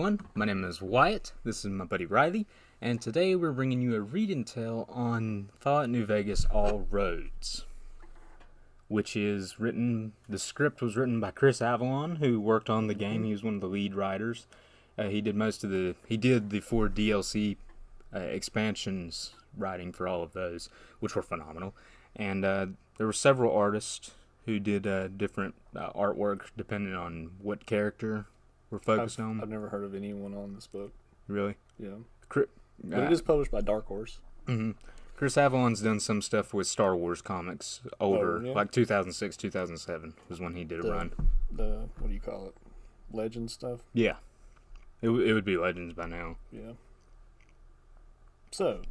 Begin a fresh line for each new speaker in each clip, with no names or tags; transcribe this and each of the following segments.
everyone. My name is Wyatt. This is my buddy Riley, and today we're bringing you a read and tell on Fallout New Vegas All Roads, which is written. The script was written by Chris Avellone, who worked on the game. He was one of the lead writers. He did the 4 DLC expansions writing for all of those, which were phenomenal. And there were several artists who did different artwork depending on what character we're focused on.
I've never heard of anyone on this book.
Really?
Yeah. But it is published by Dark Horse.
Mm-hmm. Chris Avallone's done some stuff with Star Wars comics, older, like 2006, 2007 was when he did a run.
What do you call it? Legend stuff?
Yeah. It would be Legends by now.
Yeah. So,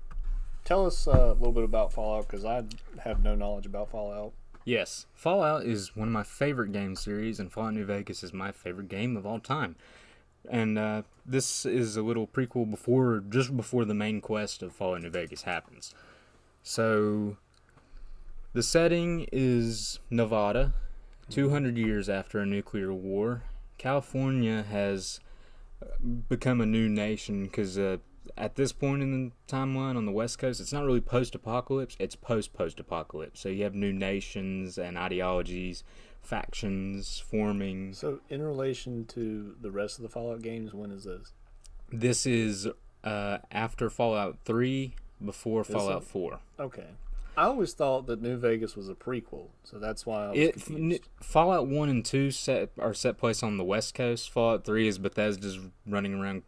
tell us a little bit about Fallout, because I have no knowledge about Fallout.
Yes. Fallout is one of my favorite game series, and Fallout New Vegas is my favorite game of all time. And this is a little prequel just before the main quest of Fallout New Vegas happens. So, the setting is Nevada, 200 years after a nuclear war. California has become a new nation because at this point in the timeline on the West Coast, it's not really post-apocalypse, it's post-apocalypse. So you have new nations and ideologies, factions forming.
So in relation to the rest of the Fallout games, when is this?
This is after Fallout 3, before Fallout 4.
Okay. I always thought that New Vegas was a prequel, so that's why I was confused.
Fallout 1 and 2 are set place on the West Coast. Fallout 3 is Bethesda's running around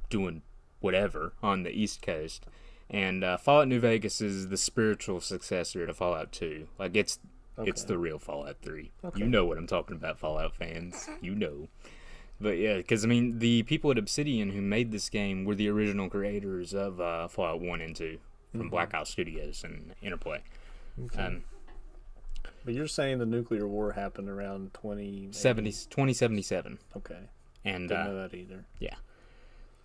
doing whatever on the East Coast. And Fallout New Vegas is the spiritual successor to Fallout 2. Like, it's the real Fallout 3. Okay. You know what I'm talking about, Fallout fans. You know. But yeah, because, I mean, the people at Obsidian who made this game were the original creators of Fallout 1 and 2. From Blackout Studios and Interplay.
Okay. But you're saying the nuclear war happened around
2077.
Okay.
And
didn't know that either.
Yeah.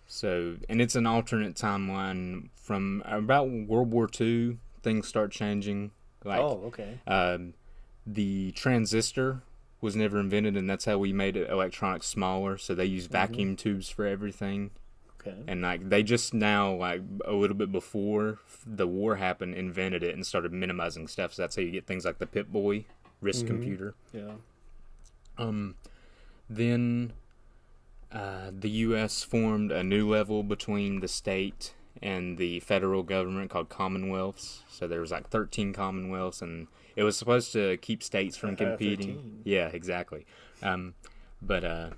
So, and it's an alternate timeline from about World War II. Things start changing.
Okay.
The transistor was never invented, and that's how we made electronics smaller. So they use vacuum tubes for everything.
Okay.
And they just now, a little bit before the war happened, invented it and started minimizing stuff. So that's how you get things like the Pip-Boy wrist computer.
Yeah.
Then the U.S. formed a new level between the state and the federal government called commonwealths. So there was 13 commonwealths, and it was supposed to keep states from competing.
13.
Yeah, exactly. But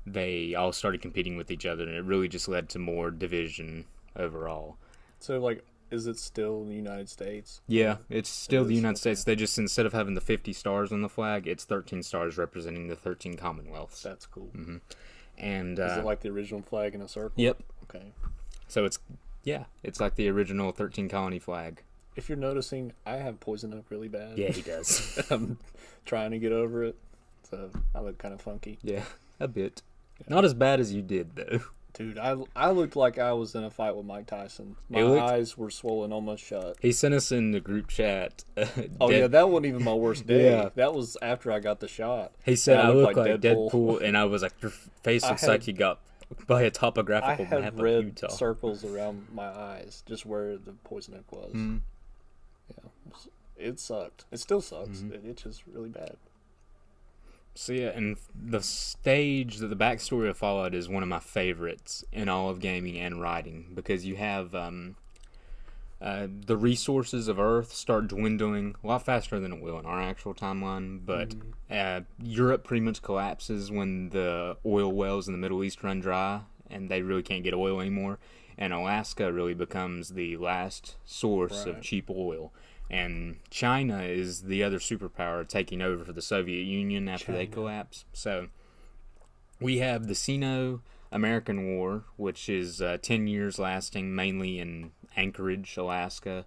they all started competing with each other, and it really just led to more division overall.
So, is it still the United States?
Yeah, it's still the United States. They just, instead of having the 50 stars on the flag, it's 13 stars representing the 13 commonwealths.
That's cool.
Mm-hmm. And
is it like the original flag in a circle?
Yep.
Okay.
So it's like the original 13 colony flag.
If you're noticing, I have poison oak really bad.
Yeah, he does.
I'm trying to get over it, so I look kind of funky.
Yeah, a bit. Yeah. Not as bad as you did, though.
Dude, I looked like I was in a fight with Mike Tyson. My eyes were swollen almost shut.
He sent us in the group chat.
Yeah, that wasn't even my worst day. Yeah. That was after I got the shot.
He said I look like Deadpool, and I was like, your face looks like you got by a topographical map of Utah.
I had red circles around my eyes, just where the poison oak was. Mm. Yeah, it sucked. It still sucks. Mm-hmm. It itches really bad.
So yeah, and the backstory of Fallout is one of my favorites in all of gaming and writing, because you have the resources of Earth start dwindling a lot faster than it will in our actual timeline, but Europe pretty much collapses when the oil wells in the Middle East run dry, and they really can't get oil anymore, and Alaska really becomes the last source of cheap oil. And China is the other superpower taking over for the Soviet Union after they collapse. So we have the Sino-American War, which is 10 years lasting, mainly in Anchorage, Alaska.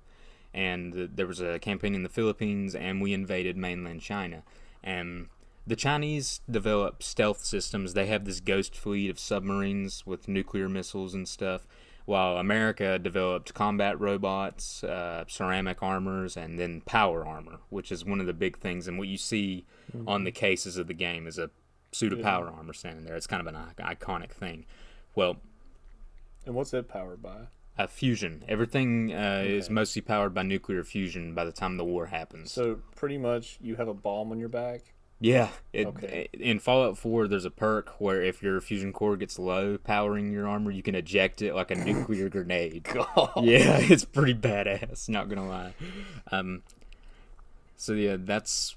And there was a campaign in the Philippines, and we invaded mainland China. And the Chinese developed stealth systems. They have this ghost fleet of submarines with nuclear missiles and stuff, while America developed combat robots, ceramic armors, and then power armor, which is one of the big things. And what you see on the cases of the game is a suit of power armor standing there. It's kind of an iconic thing. Well,
And what's it powered by?
fusion. Everything is mostly powered by nuclear fusion by the time the war happens.
So pretty much you have a bomb on your back?
Yeah.
Okay.
In Fallout 4, there's a perk where if your fusion core gets low powering your armor, you can eject it like a nuclear grenade.
God.
Yeah, it's pretty badass, not gonna lie. So yeah, that's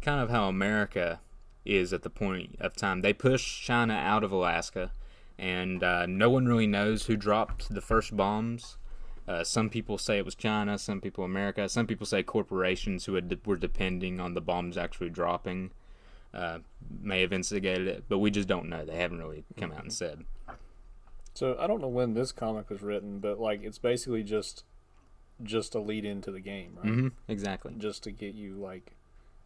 kind of how America is at the point of time. They pushed China out of Alaska, and no one really knows who dropped the first bombs. Some people say it was China, some people America, some people say corporations who were depending on the bombs actually dropping may have instigated it, but we just don't know. They haven't really come out and said.
So I don't know when this comic was written, but like it's basically just a lead into the game, right?
Mm-hmm, exactly.
Just to get you like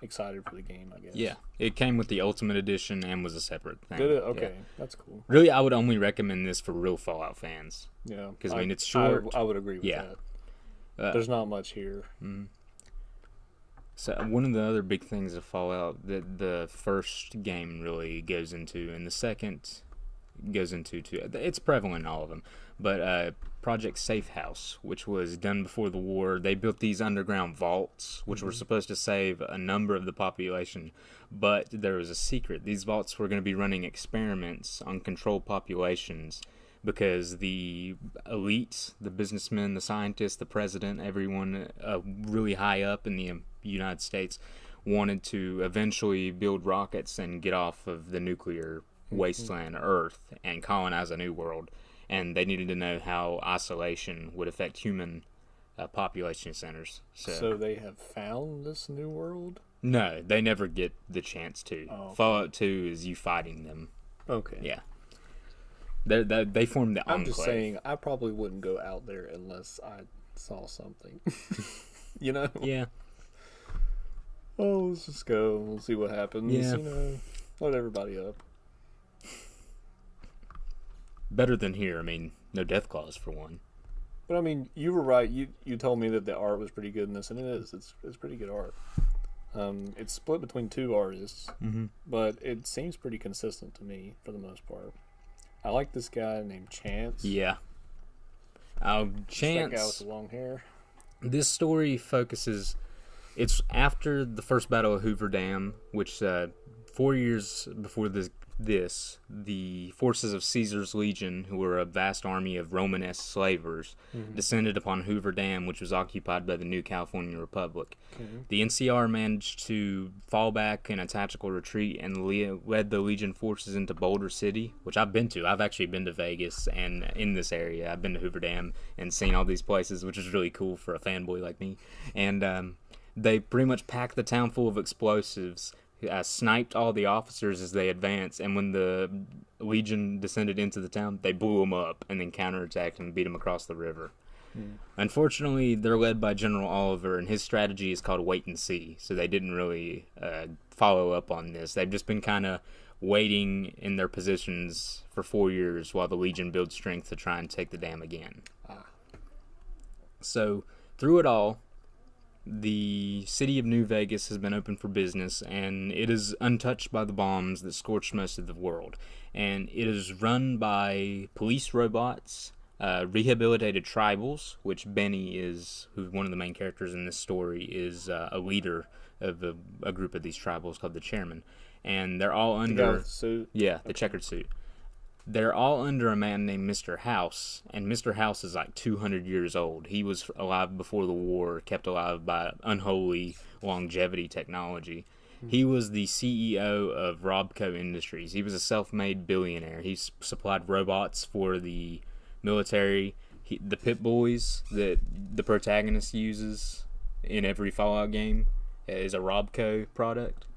excited for the game, I guess.
Yeah, it came with the Ultimate Edition and was a separate thing.
Did it? Okay,
yeah.
That's cool.
Really, I would only recommend this for real Fallout fans.
Yeah,
because I mean it's short.
I would agree with that. There's not much here.
Mm-hmm. So one of the other big things of Fallout that the first game really goes into, and the second goes into too. It's prevalent in all of them, but Project Safe House, which was done before the war, they built these underground vaults, which were supposed to save a number of the population, but there was a secret. These vaults were going to be running experiments on controlled populations because the elite, the businessmen, the scientists, the president, everyone really high up in the United States wanted to eventually build rockets and get off of the nuclear wasteland Earth and colonize a new world. And they needed to know how isolation would affect human population centers.
So they have found this new world?
No, they never get the chance to.
Oh, okay.
Fallout 2 is you fighting them.
Okay.
Yeah. They formed the enclave.
I'm just saying, I probably wouldn't go out there unless I saw something. You know?
Yeah.
Oh, let's just go. We'll see what happens.
Yeah.
You know, load everybody up.
Better than here. I mean, no death clause for one.
But I mean, you were right. You told me that the art was pretty good in this, and it is. It's pretty good art. It's split between two artists, but it seems pretty consistent to me for the most part. I like this guy named Chance.
Yeah. Chance.
That guy with the long hair.
This story focuses. It's after the first battle of Hoover Dam, which 4 years before this, the forces of Caesar's Legion, who were a vast army of Romanesque slavers, descended upon Hoover Dam, which was occupied by the new California Republic. Okay. The NCR managed to fall back in a tactical retreat and led the Legion forces into Boulder City, which I've been to. I've actually been to Vegas and in this area. I've been to Hoover Dam and seen all these places, which is really cool for a fanboy like me. And they pretty much packed the town full of explosives, sniped all the officers as they advanced, and when the Legion descended into the town, they blew them up and then counterattacked and beat them across the river. Unfortunately, they're led by General Oliver, and his strategy is called wait and see, so they didn't really follow up on this. They've just been kind of waiting in their positions for 4 years while the Legion builds strength to try and take the dam again. So, through it all, the city of New Vegas has been open for business, and it is untouched by the bombs that scorched most of the world. And it is run by police robots, rehabilitated tribals, which Benny is, who's one of the main characters in this story, is a leader of a group of these tribals called the Chairman. And they're all under...
The guy with the suit?
Yeah, the checkered suit. They're all under a man named Mr. House, and Mr. House is like 200 years old. He was alive before the war, kept alive by unholy longevity technology. He was the CEO of Robco Industries. He was a self-made billionaire. He supplied robots for the military. The Pit Boys that the protagonist uses in every Fallout game is a Robco product.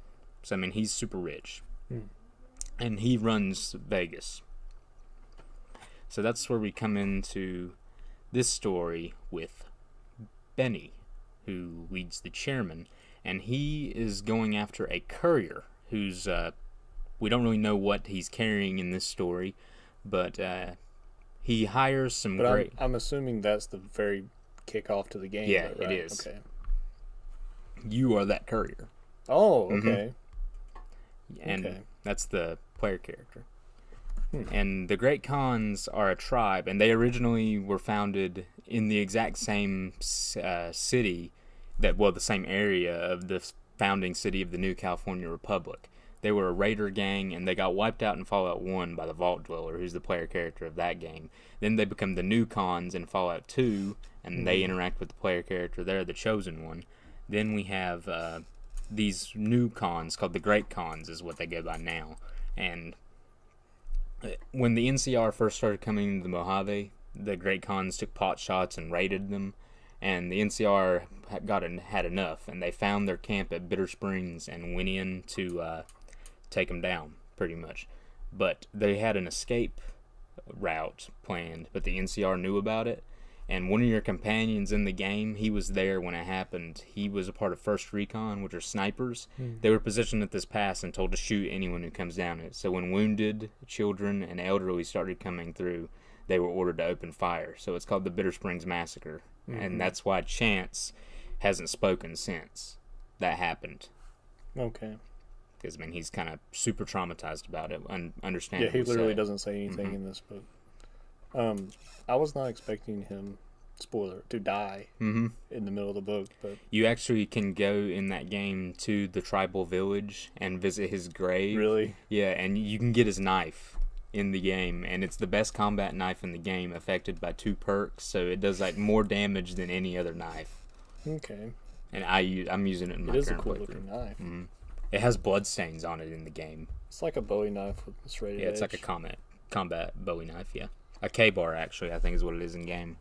So, I mean, he's super rich. And he runs Vegas. So that's where we come into this story with Benny, who leads the Chairman, and he is going after a courier who's, we don't really know what he's carrying in this story, but he hires some great...
I'm assuming that's the very kickoff to the game.
Yeah,
though, right?
it is.
Okay.
You are that courier.
Oh, okay.
And that's the player character. And the Great Khans are a tribe, and they originally were founded in the exact same city, the same area of the founding city of the new California Republic. They were a raider gang, and they got wiped out in Fallout 1 by the Vault Dweller, who's the player character of that game. Then they become the new Khans in Fallout 2, and they interact with the player character there, the Chosen One. Then we have these new Khans called the Great Khans, is what they go by now. And when the NCR first started coming into the Mojave, the Great Khans took pot shots and raided them, and the NCR had enough, and they found their camp at Bitter Springs and went in to take them down, pretty much. But they had an escape route planned, but the NCR knew about it, and one of your companions in the game, he was there when it happened. He was a part of First Recon, which are snipers. They were positioned at this pass and told to shoot anyone who comes down it. So when wounded, children, and elderly started coming through, they were ordered to open fire. So it's called the Bitter Springs Massacre. And that's why Chance hasn't spoken since that happened.
Okay.
Because, I mean, he's kind of super traumatized about it, understandably.
Yeah, he literally doesn't say anything in this book. I was not expecting him, spoiler, to die in the middle of the book. But
you actually can go in that game to the tribal village and visit his grave.
Really?
Yeah, and you can get his knife in the game, and it's the best combat knife in the game, affected by 2 perks, so it does like more damage than any other knife.
Okay.
And I'm using it in my current playthrough.
It is a cool looking knife.
It has bloodstains on it in the game.
It's like a Bowie knife with a serrated edge.
It's like a combat Bowie knife, yeah. A K-bar, actually, I think is what it is in game.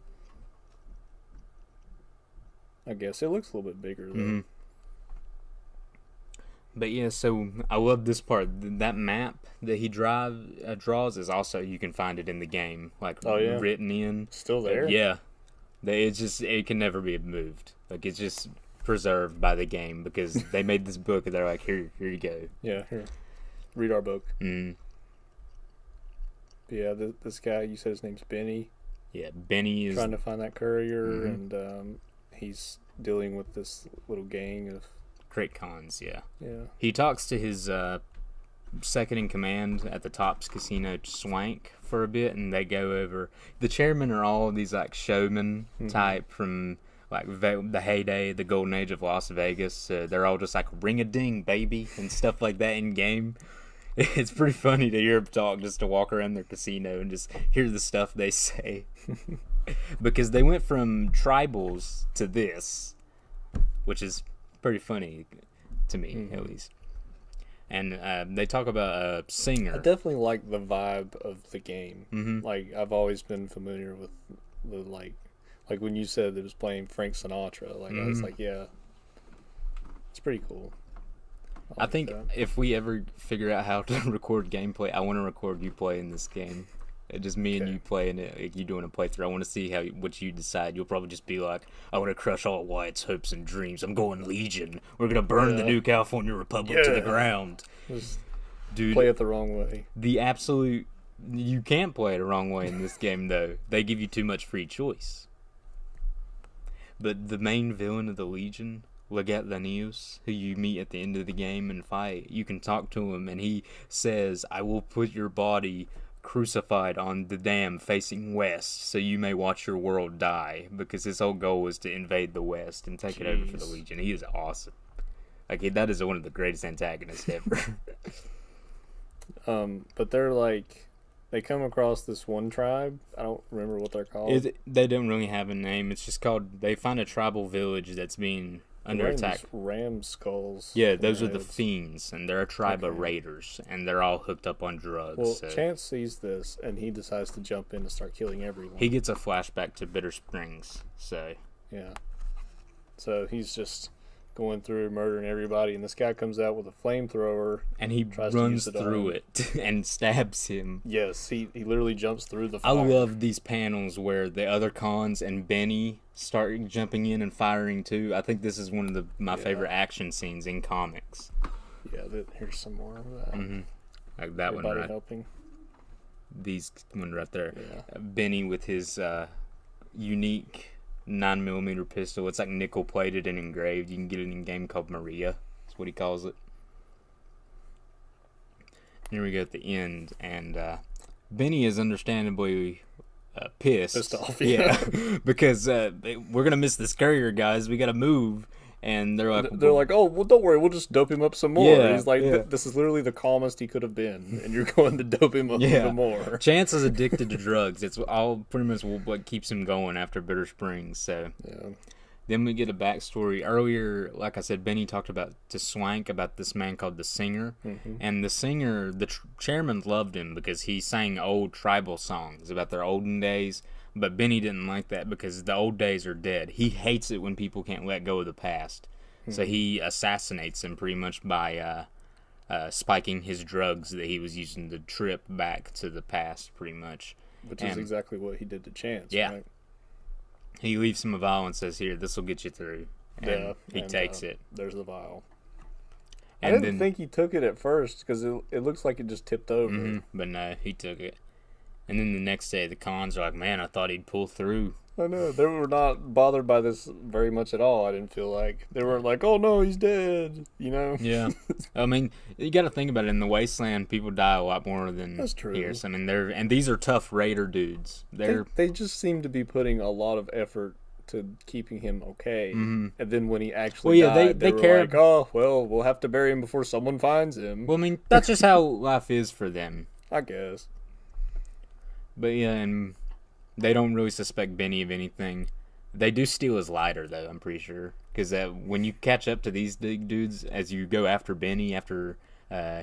I guess it looks a little bit bigger though.
But yeah, so I love this part. That map that he draws is also, you can find it in the game, like written in.
Still there?
Yeah, it can never be moved. Like, it's just preserved by the game because they made this book and they're like, here you go.
Yeah, here, read our book. Yeah, this guy, you said his name's Benny.
Yeah, Benny is
trying to find that courier, and he's dealing with this little gang of
Great Khans. Yeah.
Yeah.
He talks to his second in command at the Tops Casino, Swank, for a bit, and they go over. The chairmen are all these like showmen type from like the heyday, the golden age of Las Vegas. They're all just like ring a ding, baby, and stuff like that in game. It's pretty funny to hear them talk, just to walk around their casino and just hear the stuff they say. Because they went from tribals to this, which is pretty funny to me, at least. And they talk about a singer.
I definitely like the vibe of the game. Like, I've always been familiar with the, like when you said it was playing Frank Sinatra, like, I was like, yeah, it's pretty cool.
I think if we ever figure out how to record gameplay, I want to record you playing this game. Just me and you playing it, like you doing a playthrough. I want to see what you decide. You'll probably just be like, I want to crush all Wyatt's hopes and dreams. I'm going Legion. We're going to burn the new California Republic to the ground.
Just
dude,
play it the wrong way.
You can't play it the wrong way in this game, though. They give you too much free choice. But the main villain of the Legion, Legat Lanius, who you meet at the end of the game and fight, you can talk to him, and he says, I will put your body crucified on the dam facing west so you may watch your world die, because his whole goal is to invade the west and take it over for the Legion. He is awesome. Like, that is one of the greatest antagonists ever.
But they're like, they come across this one tribe. I don't remember what they're called.
They don't really have a name. It's just called, they find a tribal village that's being under attack.
Ram skulls.
Yeah, those are the Fiends, and they're a tribe of raiders, and they're all hooked up on drugs.
Well, Chance sees this, and he decides to jump in and start killing everyone.
He gets a flashback to Bitter Springs, so...
Yeah. So he's just going through murdering everybody, and this guy comes out with a flamethrower.
And he runs through it and stabs him.
Yes, he literally jumps through the fire.
I love these panels where the other Khans and Benny start jumping in and firing too. I think this is one of my favorite action scenes in comics.
Yeah, here's some more of that.
Like that
everybody
one right.
helping.
These one right there.
Yeah.
Benny with his unique 9mm pistol. It's like nickel plated and engraved. You can get it in a game called Maria. That's what he calls it. Here we go at the end, and Benny is understandably pissed
off,
because we're gonna miss this courier, guys. We gotta move, and they're like,
oh, well, don't worry, we'll just dope him up some more.
Yeah,
He's like,
yeah.
This is literally the calmest he could have been, and you're going to dope him up even more.
Chance is addicted to drugs. It's all pretty much what keeps him going after Bitter Springs. So
Yeah.
then we get a backstory. Earlier, like I said, Benny talked to Swank about this man called the Singer.
Mm-hmm.
And the Singer, the chairman loved him because he sang old tribal songs about their olden days. But Benny didn't like that because the old days are dead. He hates it when people can't let go of the past. Mm-hmm. So he assassinates him pretty much by spiking his drugs that he was using to trip back to the past, pretty much.
Which is exactly what he did to Chance,
yeah.
right?
He leaves him a vial and says, "Here, this will get you through." And he takes it.
There's the vial.
And
I didn't think he took it at first because it looks like it just tipped over.
Mm-hmm, but no, he took it. And then the next day, the cons are like, "Man, I thought he'd pull through."
I know. They were not bothered by this very much at all, I didn't feel like. They weren't like, oh no, he's dead, you know?
Yeah. I mean, you got to think about it. In the wasteland, people die a lot more than
That's true.
here. So, I mean, and these are tough raider dudes.
They just seem to be putting a lot of effort to keeping him okay.
Mm-hmm.
And then when he actually died, they were
care.
like, oh, well, we'll have to bury him before someone finds him.
Well, I mean, that's just how life is for them.
I guess.
But yeah, and they don't really suspect Benny of anything. They do steal his lighter, though, I'm pretty sure. Because when you catch up to these big dudes, as you go after Benny, after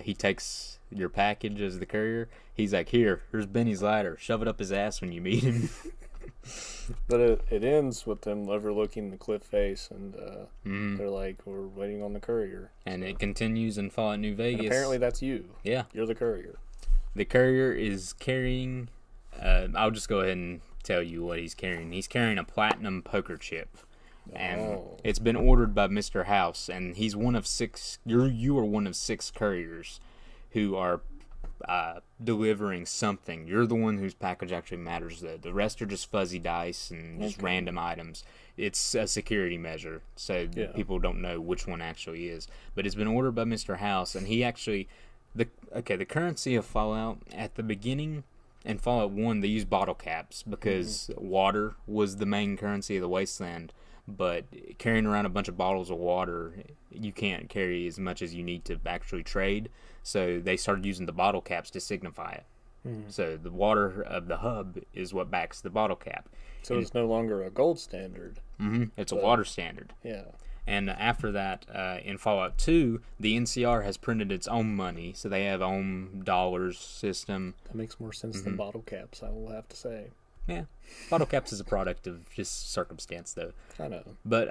he takes your package as the courier, he's like, here's Benny's lighter. Shove it up his ass when you meet him.
But it ends with them overlooking the cliff face, and they're like, we're waiting on the courier.
And it continues in Fallout New Vegas.
And apparently that's you.
Yeah.
You're the courier.
The courier is carrying... I'll just go ahead and tell you what he's carrying. He's carrying a platinum poker chip. And it's been ordered by Mr. House, and he's one of 6... You are one of 6 couriers who are delivering something. You're the one whose package actually matters, though. The rest are just fuzzy dice and just random items. It's a security measure, so people don't know which one actually is. But it's been ordered by Mr. House, and he actually... The currency of Fallout, at the beginning... In Fallout 1, they used bottle caps because water was the main currency of the wasteland. But carrying around a bunch of bottles of water, you can't carry as much as you need to actually trade. So they started using the bottle caps to signify it. So the water of the hub is what backs the bottle cap.
So it's no longer a gold standard.
It's a water standard.
Yeah.
And after that, in Fallout 2, the NCR has printed its own money, so they have own dollars system.
That makes more sense than bottle caps, I will have to say.
Yeah, bottle caps is a product of just circumstance, though.
I know.
But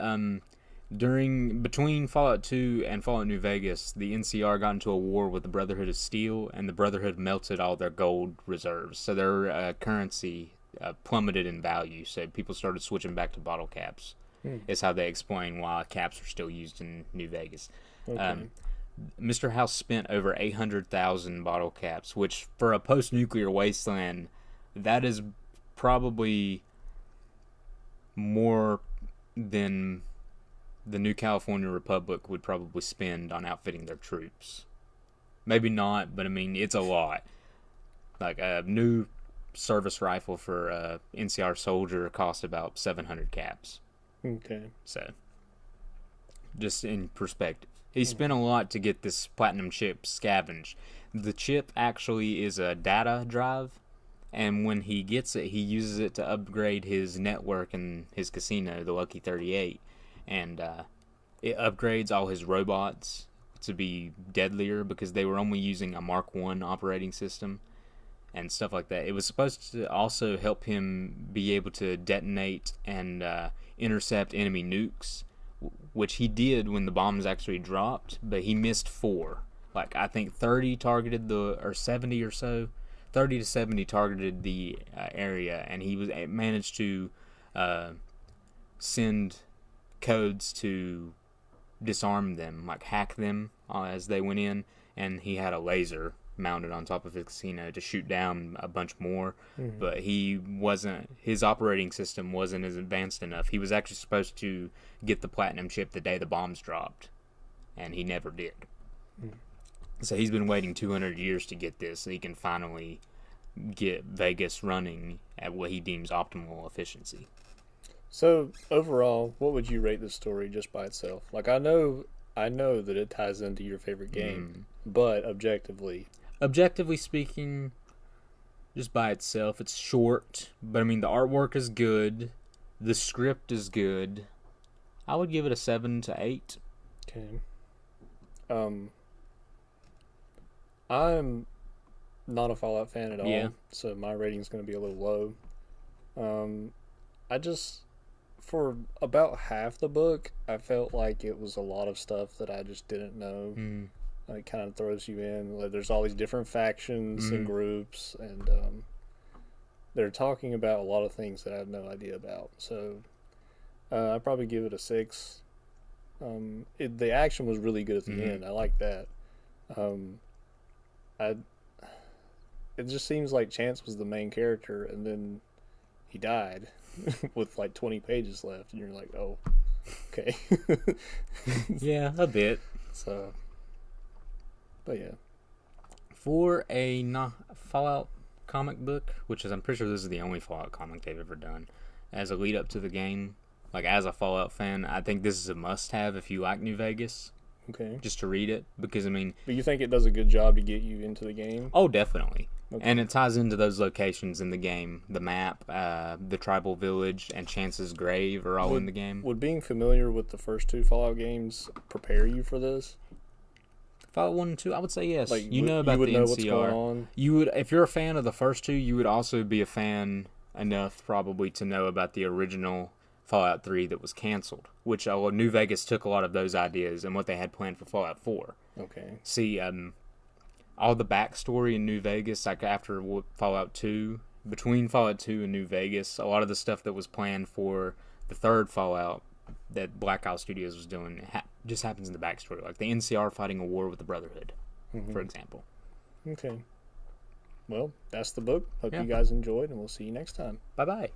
between Fallout 2 and Fallout New Vegas, the NCR got into a war with the Brotherhood of Steel, and the Brotherhood melted all their gold reserves, so their currency plummeted in value. So people started switching back to bottle caps. Is how they explain why caps are still used in New Vegas.
Okay.
Mr. House spent over 800,000 bottle caps, which for a post-nuclear wasteland, that is probably more than the New California Republic would probably spend on outfitting their troops. Maybe not, but I mean, it's a lot. Like a new service rifle for a NCR soldier costs about 700 caps.
Okay.
So, just in perspective. He spent a lot to get this platinum chip scavenged. The chip actually is a data drive, and when he gets it, he uses it to upgrade his network in his casino, the Lucky 38. And it upgrades all his robots to be deadlier because they were only using a Mark I operating system and stuff like that. It was supposed to also help him be able to detonate and intercept enemy nukes, which he did when the bombs actually dropped, but he missed 4. Like, I think 30 targeted or 70 or so, 30 to 70 targeted the area, and he managed to send codes to disarm them, like hack them as they went in, and he had a laser mounted on top of his casino to shoot down a bunch more, but his operating system wasn't as advanced enough. He was actually supposed to get the platinum chip the day the bombs dropped, and he never did. So he's been waiting 200 years to get this, so he can finally get Vegas running at what he deems optimal efficiency.
So overall, what would you rate this story just by itself? Like I know that it ties into your favorite game, but
objectively speaking, just by itself, it's short, but I mean the artwork is good, the script is good. I would give it a 7 to 8.
Okay. I'm not a Fallout fan at all, so my rating's going to be a little low. I just, for about half the book, I felt like it was a lot of stuff that I just didn't know. It kind of throws you in. Like, there's all these different factions and groups, and they're talking about a lot of things that I had no idea about. So I'd probably give it a 6. The action was really good at the end. I like that. It just seems like Chance was the main character, and then he died with like 20 pages left, and you're like, oh, okay.
Yeah, a bit.
So, but yeah.
For a Fallout comic book, which is, I'm pretty sure this is the only Fallout comic they've ever done, as a lead up to the game, like as a Fallout fan, I think this is a must-have if you like New Vegas.
Okay.
Just to read it, because I mean...
But you think it does a good job to get you into the game?
Oh, definitely.
Okay.
And it ties into those locations in the game. The map, the tribal village, and Chance's grave are all in the game.
Would being familiar with the first 2 Fallout games prepare you for this?
Fallout 1 and 2, I would say yes.
Like,
you know about the NCR.
What's going on?
You would, if you're a fan of the first 2, you would also be a fan enough probably to know about the original Fallout 3 that was canceled, which New Vegas took a lot of those ideas and what they had planned for Fallout 4.
Okay.
See, all the backstory in New Vegas, like after Fallout 2, between Fallout 2 and New Vegas, a lot of the stuff that was planned for the third Fallout that Black Isle Studios was doing just happens in the backstory, like the NCR fighting a war with the Brotherhood, for example.
Okay. Well, that's the book. Hope you guys enjoyed, and we'll see you next time.
Bye-bye.